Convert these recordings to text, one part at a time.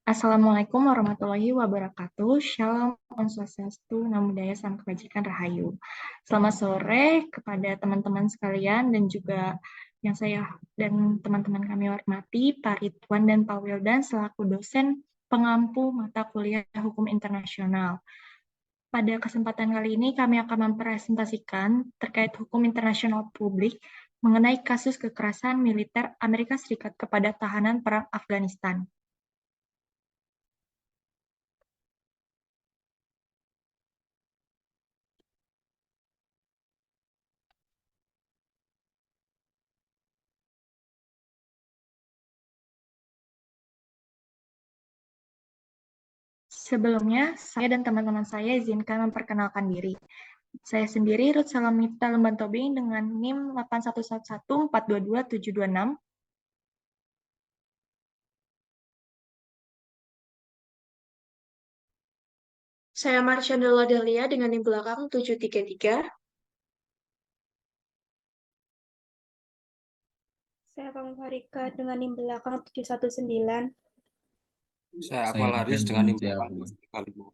Assalamualaikum warahmatullahi wabarakatuh. Shalom, Om Swastiastu, Namo Buddhaya, Salam Kebajikan, Rahayu. Selamat sore kepada teman-teman sekalian dan juga yang saya dan teman-teman kami hormati, Pak Ridwan dan Pak Wildan selaku dosen pengampu mata kuliah Hukum Internasional. Pada kesempatan kali ini kami akan mempresentasikan terkait hukum internasional publik mengenai kasus kekerasan militer Amerika Serikat kepada tahanan perang Afghanistan. Sebelumnya, saya dan teman-teman saya izinkan memperkenalkan diri. Saya sendiri Ruth Salamita Lembantobing dengan NIM 81114222726. Saya Marsyanda Delia dengan NIM belakang 733. Saya Pamuk Harika dengan NIM belakang 719. Saya Akmal Haris dengan NIM belakang 735.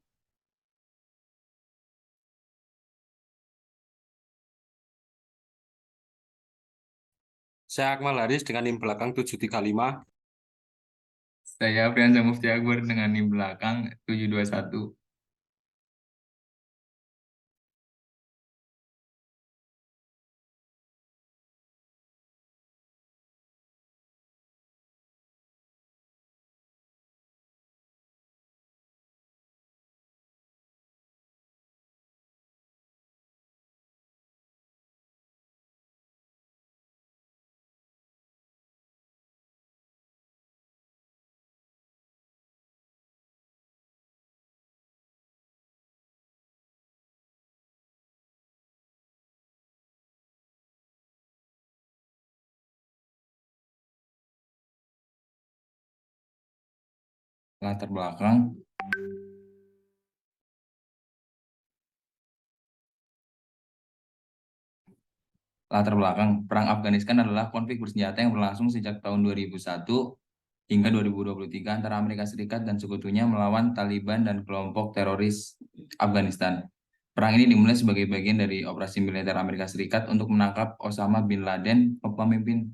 Saya Akmal Haris dengan NIM belakang 735. Saya Priyansa Mufti Akbar dengan NIM belakang 721. Latar belakang Perang Afghanistan adalah konflik bersenjata yang berlangsung sejak tahun 2001 hingga 2023 antara Amerika Serikat dan sekutunya melawan Taliban dan kelompok teroris Afghanistan. Perang ini dimulai sebagai bagian dari operasi militer Amerika Serikat untuk menangkap Osama bin Laden, pemimpin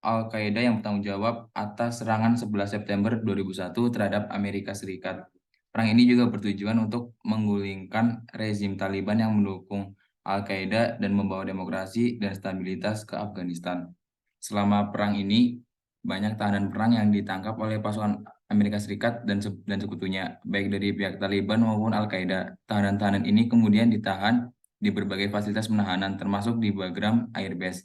Al-Qaeda yang bertanggung jawab atas serangan 11 September 2001 terhadap Amerika Serikat. Perang ini juga bertujuan untuk menggulingkan rezim Taliban yang mendukung Al-Qaeda dan membawa demokrasi dan stabilitas ke Afghanistan. Selama perang ini, banyak tahanan perang yang ditangkap oleh pasukan Amerika Serikat dan sekutunya, baik dari pihak Taliban maupun Al-Qaeda. Tahanan-tahanan ini kemudian ditahan di berbagai fasilitas penahanan, termasuk di Bagram Air Base,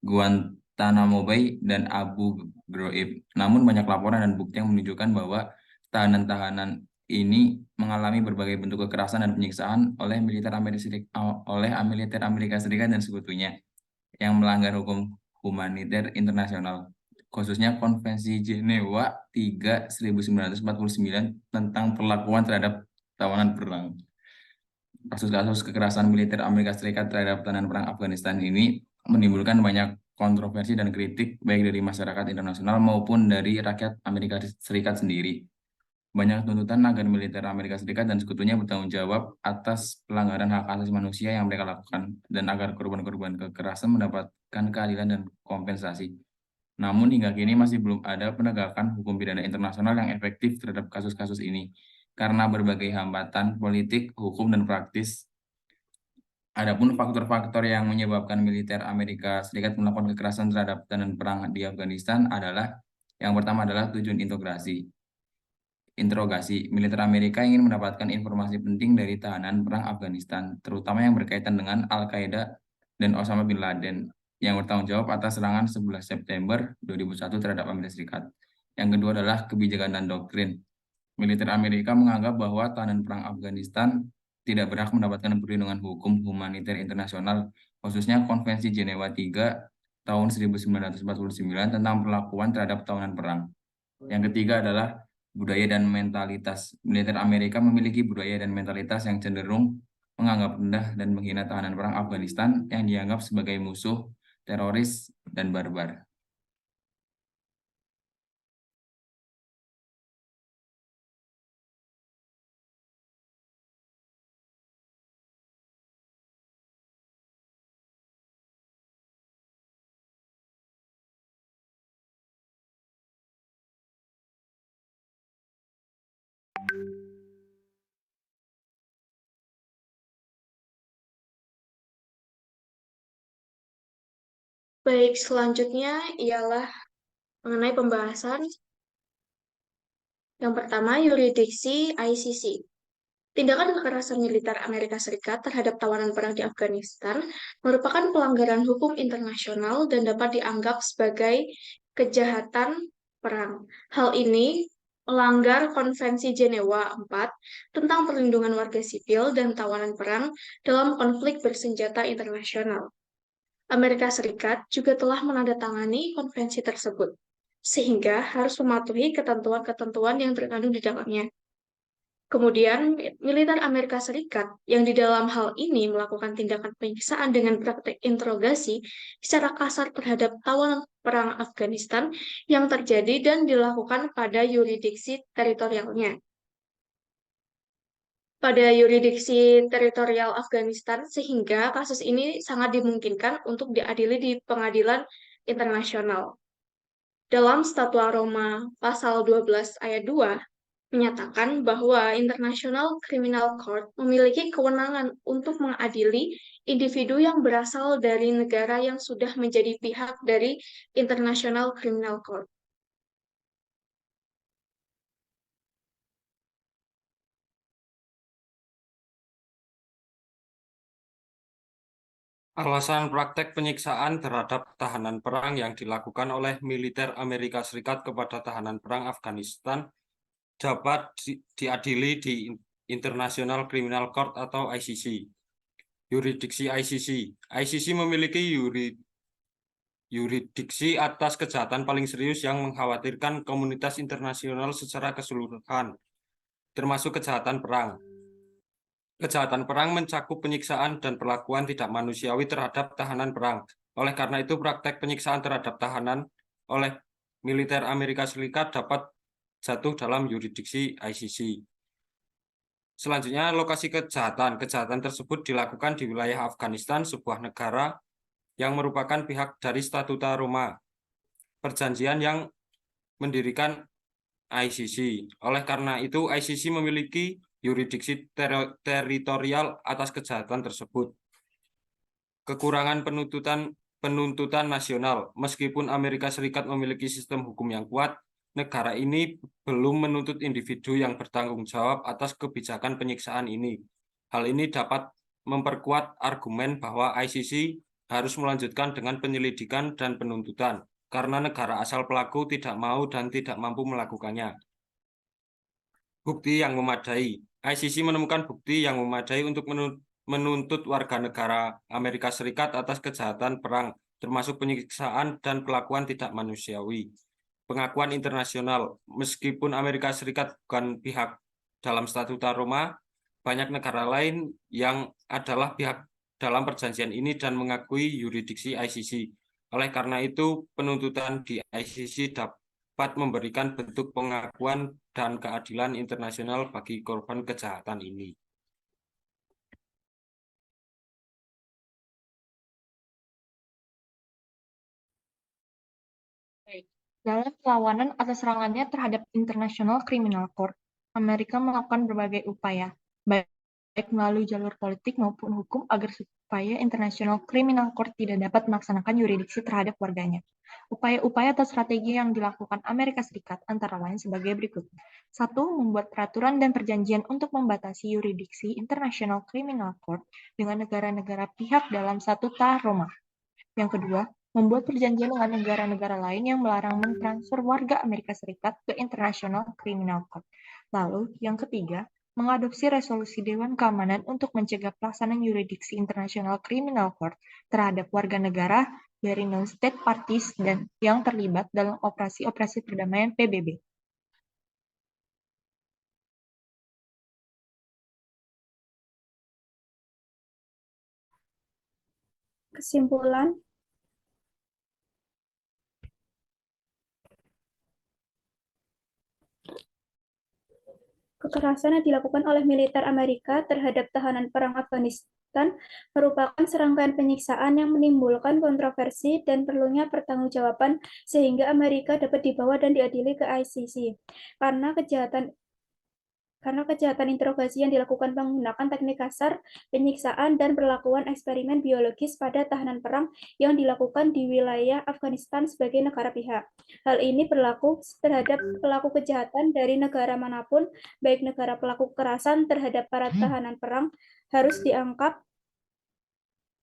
Guantanamo Bay, dan Abu Ghraib. Namun banyak laporan dan bukti yang menunjukkan bahwa tahanan-tahanan ini mengalami berbagai bentuk kekerasan dan penyiksaan oleh militer Amerika Serikat dan sekutunya yang melanggar hukum humaniter internasional, khususnya Konvensi Jenewa 3 1949 tentang perlakuan terhadap tawanan perang. Kasus-kasus kekerasan militer Amerika Serikat terhadap tahanan perang Afghanistan ini menimbulkan banyak kontroversi dan kritik baik dari masyarakat internasional maupun dari rakyat Amerika Serikat sendiri. Banyak tuntutan agar militer Amerika Serikat dan sekutunya bertanggung jawab atas pelanggaran hak asasi manusia yang mereka lakukan dan agar korban-korban kekerasan mendapatkan keadilan dan kompensasi. Namun hingga kini masih belum ada penegakan hukum pidana internasional yang efektif terhadap kasus-kasus ini karena berbagai hambatan politik, hukum, dan praktis. Adapun faktor-faktor yang menyebabkan militer Amerika Serikat melakukan kekerasan terhadap tahanan perang di Afghanistan adalah yang pertama adalah tujuan interogasi. Militer Amerika ingin mendapatkan informasi penting dari tahanan perang Afghanistan, terutama yang berkaitan dengan Al-Qaeda dan Osama bin Laden yang bertanggung jawab atas serangan 11 September 2001 terhadap Amerika Serikat. Yang kedua adalah kebijakan dan doktrin. Militer Amerika menganggap bahwa tahanan perang Afghanistan tidak berhak mendapatkan perlindungan hukum humaniter internasional, khususnya Konvensi Jenewa 3 tahun 1949 tentang perlakuan terhadap tahanan perang. Yang ketiga adalah budaya dan mentalitas. Militer Amerika memiliki budaya dan mentalitas yang cenderung menganggap rendah dan menghina tahanan perang Afghanistan yang dianggap sebagai musuh, teroris, dan barbar. Baik, selanjutnya ialah mengenai pembahasan yang pertama, yurisdiksi ICC. Tindakan kekerasan militer Amerika Serikat terhadap tawanan perang di Afghanistan merupakan pelanggaran hukum internasional dan dapat dianggap sebagai kejahatan perang. Hal ini melanggar Konvensi Jenewa 4 tentang perlindungan warga sipil dan tawanan perang dalam konflik bersenjata internasional. Amerika Serikat juga telah menandatangani konvensi tersebut, sehingga harus mematuhi ketentuan-ketentuan yang terkandung di dalamnya. Kemudian, militer Amerika Serikat yang di dalam hal ini melakukan tindakan penyiksaan dengan praktek interogasi secara kasar terhadap tawanan perang Afghanistan yang terjadi dan dilakukan pada yurisdiksi teritorialnya. Pada yurisdiksi teritorial Afghanistan, sehingga kasus ini sangat dimungkinkan untuk diadili di pengadilan internasional. Dalam Statwa Roma pasal 12 ayat 2, menyatakan bahwa International Criminal Court memiliki kewenangan untuk mengadili individu yang berasal dari negara yang sudah menjadi pihak dari International Criminal Court. Alasan praktek penyiksaan terhadap tahanan perang yang dilakukan oleh militer Amerika Serikat kepada tahanan perang Afghanistan dapat diadili di International Criminal Court atau ICC. Yurisdiksi ICC. ICC memiliki yurisdiksi atas kejahatan paling serius yang mengkhawatirkan komunitas internasional secara keseluruhan, termasuk kejahatan perang. Kejahatan perang mencakup penyiksaan dan perlakuan tidak manusiawi terhadap tahanan perang. Oleh karena itu, praktek penyiksaan terhadap tahanan oleh militer Amerika Serikat dapat jatuh dalam yurisdiksi ICC. Selanjutnya, lokasi kejahatan. Kejahatan tersebut dilakukan di wilayah Afghanistan, sebuah negara yang merupakan pihak dari Statuta Roma, perjanjian yang mendirikan ICC. Oleh karena itu, ICC memiliki yurisdiksi teritorial atas kejahatan tersebut. Kekurangan penuntutan nasional. Meskipun Amerika Serikat memiliki sistem hukum yang kuat, negara ini belum menuntut individu yang bertanggung jawab atas kebijakan penyiksaan ini. Hal ini dapat memperkuat argumen bahwa ICC harus melanjutkan dengan penyelidikan dan penuntutan, karena negara asal pelaku tidak mau dan tidak mampu melakukannya. Bukti yang memadai. ICC menemukan bukti yang memadai untuk menuntut warga negara Amerika Serikat atas kejahatan perang, termasuk penyiksaan dan perlakuan tidak manusiawi. Pengakuan internasional. Meskipun Amerika Serikat bukan pihak dalam Statuta Roma, banyak negara lain yang adalah pihak dalam perjanjian ini dan mengakui yurisdiksi ICC. Oleh karena itu, penuntutan di ICC dapat memberikan bentuk pengakuan dan keadilan internasional bagi korban kejahatan ini. Dalam perlawanan atas serangannya terhadap International Criminal Court, Amerika melakukan berbagai upaya, baik melalui jalur politik maupun hukum, agar supaya International Criminal Court tidak dapat melaksanakan yurisdiksi terhadap warganya. Upaya-upaya atau strategi yang dilakukan Amerika Serikat antara lain sebagai berikut. 1. Membuat peraturan dan perjanjian untuk membatasi yurisdiksi International Criminal Court dengan negara-negara pihak dalam Statuta Roma. Yang kedua, membuat perjanjian dengan negara-negara lain yang melarang mentransfer warga Amerika Serikat ke International Criminal Court. Lalu, yang ketiga, mengadopsi resolusi Dewan Keamanan untuk mencegah pelaksanaan yurisdiksi International Criminal Court terhadap warga negara dari non-state parties dan yang terlibat dalam operasi-operasi perdamaian PBB. Kesimpulan, kekerasan yang dilakukan oleh militer Amerika terhadap tahanan perang Afghanistan merupakan serangkaian penyiksaan yang menimbulkan kontroversi dan perlunya pertanggungjawaban sehingga Amerika dapat dibawa dan diadili ke ICC. Karena kejahatan karena kejahatan interogasi yang dilakukan menggunakan teknik kasar, penyiksaan, dan perlakuan eksperimen biologis pada tahanan perang yang dilakukan di wilayah Afghanistan sebagai negara pihak. Hal ini berlaku terhadap pelaku kejahatan dari negara manapun, baik negara pelaku kekerasan terhadap para tahanan perang harus diangkat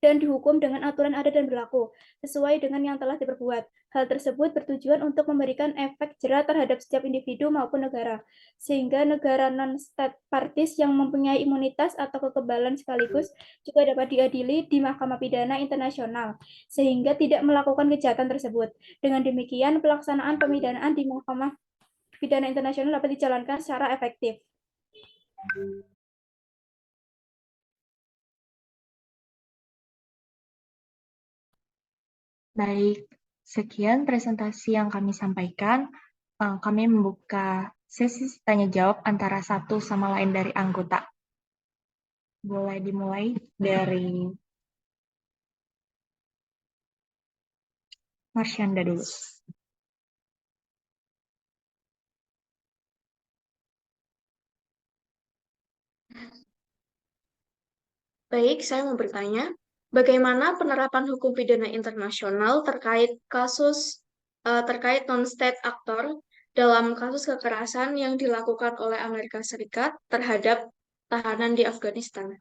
dan dihukum dengan aturan ada dan berlaku, sesuai dengan yang telah diperbuat. Hal tersebut bertujuan untuk memberikan efek jera terhadap setiap individu maupun negara, sehingga negara non-state parties yang mempunyai imunitas atau kekebalan sekaligus juga dapat diadili di Mahkamah Pidana Internasional, sehingga tidak melakukan kejahatan tersebut. Dengan demikian, pelaksanaan pemidanaan di Mahkamah Pidana Internasional dapat dijalankan secara efektif. Baik, sekian presentasi yang kami sampaikan. Kami membuka sesi tanya jawab antara satu sama lain dari anggota. Boleh dimulai dari Marsyanda dulu. Baik, saya mau bertanya, bagaimana penerapan hukum pidana internasional terkait terkait non-state actor dalam kasus kekerasan yang dilakukan oleh Amerika Serikat terhadap tahanan di Afghanistan?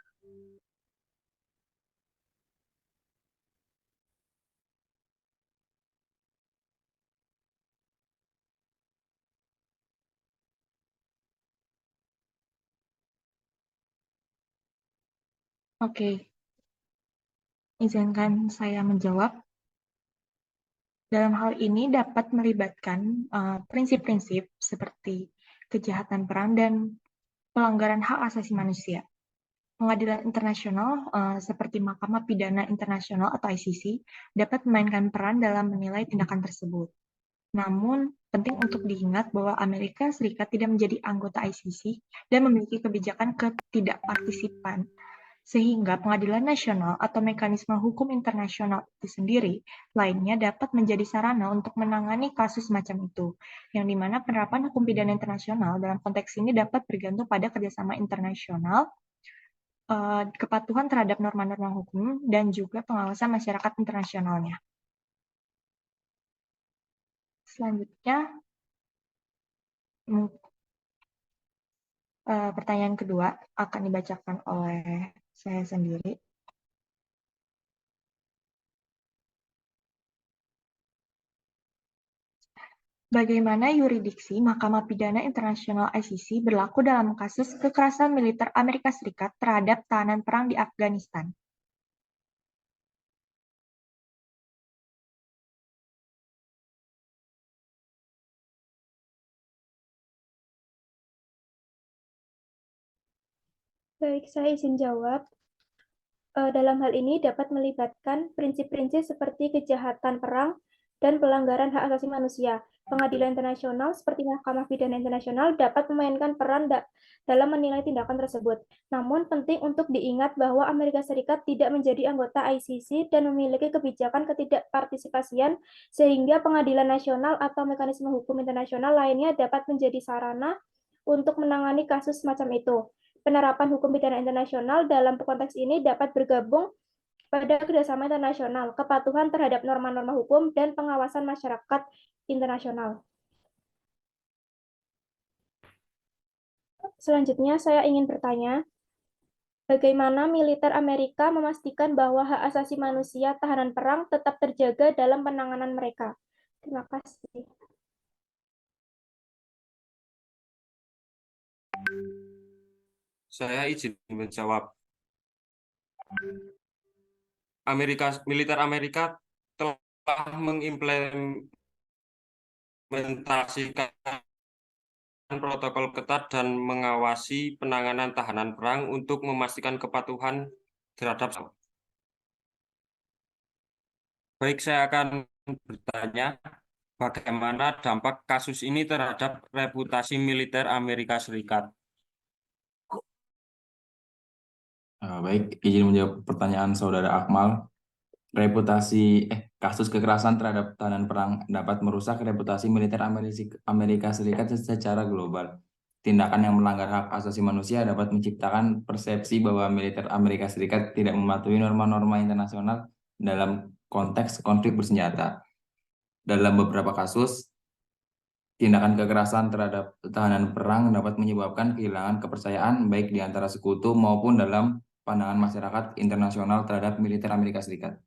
Oke, izinkan saya menjawab. Dalam hal ini dapat melibatkan prinsip-prinsip seperti kejahatan perang dan pelanggaran hak asasi manusia. Pengadilan internasional seperti Mahkamah Pidana Internasional atau ICC dapat memainkan peran dalam menilai tindakan tersebut. Namun, penting untuk diingat bahwa Amerika Serikat tidak menjadi anggota ICC dan memiliki kebijakan ketidakpartisipan, sehingga pengadilan nasional atau mekanisme hukum internasional itu sendiri lainnya dapat menjadi sarana untuk menangani kasus semacam itu, yang dimana penerapan hukum pidana internasional dalam konteks ini dapat bergantung pada kerjasama internasional, kepatuhan terhadap norma-norma hukum, dan juga pengawasan masyarakat internasionalnya. Selanjutnya, pertanyaan kedua akan dibacakan oleh saya sendiri. Bagaimana yurisdiksi Mahkamah Pidana Internasional ICC berlaku dalam kasus kekerasan militer Amerika Serikat terhadap tahanan perang di Afghanistan? Baik, saya izin jawab. Dalam hal ini dapat melibatkan prinsip-prinsip seperti kejahatan perang dan pelanggaran hak asasi manusia. Pengadilan internasional seperti Mahkamah Pidana Internasional dapat memainkan peran dalam menilai tindakan tersebut. Namun penting untuk diingat bahwa Amerika Serikat tidak menjadi anggota ICC dan memiliki kebijakan ketidakpartisipasian, sehingga pengadilan nasional atau mekanisme hukum internasional lainnya dapat menjadi sarana untuk menangani kasus semacam itu. Penerapan hukum pidana internasional dalam konteks ini dapat bergabung pada kerjasama internasional, kepatuhan terhadap norma-norma hukum, dan pengawasan masyarakat internasional. Selanjutnya, saya ingin bertanya, bagaimana militer Amerika memastikan bahwa hak asasi manusia tahanan perang tetap terjaga dalam penanganan mereka? Terima kasih. Saya izin menjawab. Militer Amerika telah mengimplementasikan protokol ketat dan mengawasi penanganan tahanan perang untuk memastikan kepatuhan terhadap. Baik, saya akan bertanya, bagaimana dampak kasus ini terhadap reputasi militer Amerika Serikat? Baik, izin menjawab pertanyaan Saudara Akmal. Kasus kekerasan terhadap tahanan perang dapat merusak reputasi militer Amerika Serikat secara global. tindakan yang melanggar hak asasi manusia dapat menciptakan persepsi bahwa militer Amerika Serikat tidak mematuhi norma-norma internasional dalam konteks konflik bersenjata. Dalam beberapa kasus, tindakan kekerasan terhadap tahanan perang dapat menyebabkan kehilangan kepercayaan baik di antara sekutu maupun dalam pandangan masyarakat internasional terhadap militer Amerika Serikat.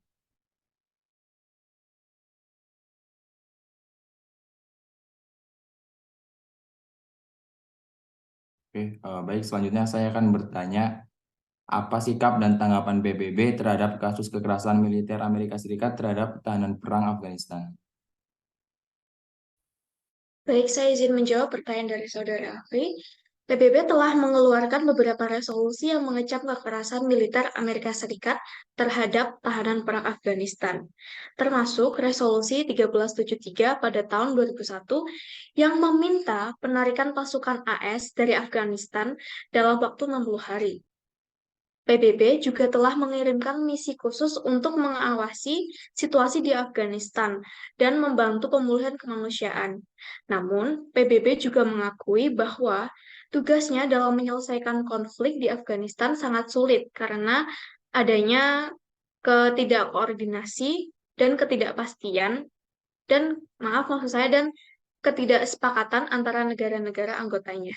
Oke, baik, selanjutnya saya akan bertanya, apa sikap dan tanggapan PBB terhadap kasus kekerasan militer Amerika Serikat terhadap tahanan perang Afghanistan? Baik, saya izin menjawab pertanyaan dari Saudara Afri. PBB telah mengeluarkan beberapa resolusi yang mengecam kekerasan militer Amerika Serikat terhadap tahanan perang Afghanistan, termasuk resolusi 1373 pada tahun 2001 yang meminta penarikan pasukan AS dari Afghanistan dalam waktu 60 hari. PBB juga telah mengirimkan misi khusus untuk mengawasi situasi di Afghanistan dan membantu pemulihan kemanusiaan. Namun, PBB juga mengakui bahwa tugasnya dalam menyelesaikan konflik di Afghanistan sangat sulit karena adanya ketidakkoordinasi dan ketidakpastian dan maksud saya dan ketidaksepakatan antara negara-negara anggotanya.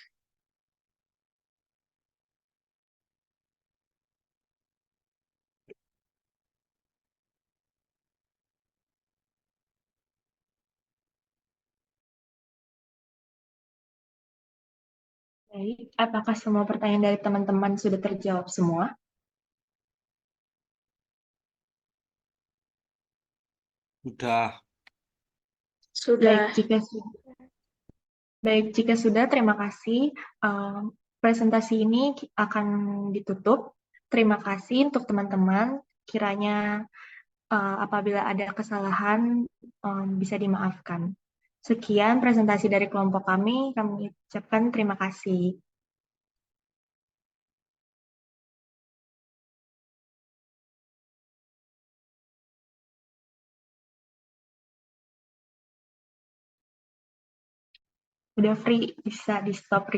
Baik, apakah semua pertanyaan dari teman-teman sudah terjawab semua? Sudah. Sudah. Baik, jika sudah, terima kasih. Presentasi ini akan ditutup. Terima kasih untuk teman-teman. Kiranya apabila ada kesalahan bisa dimaafkan. Sekian presentasi dari kelompok kami ucapkan terima kasih. Udah free, bisa di stop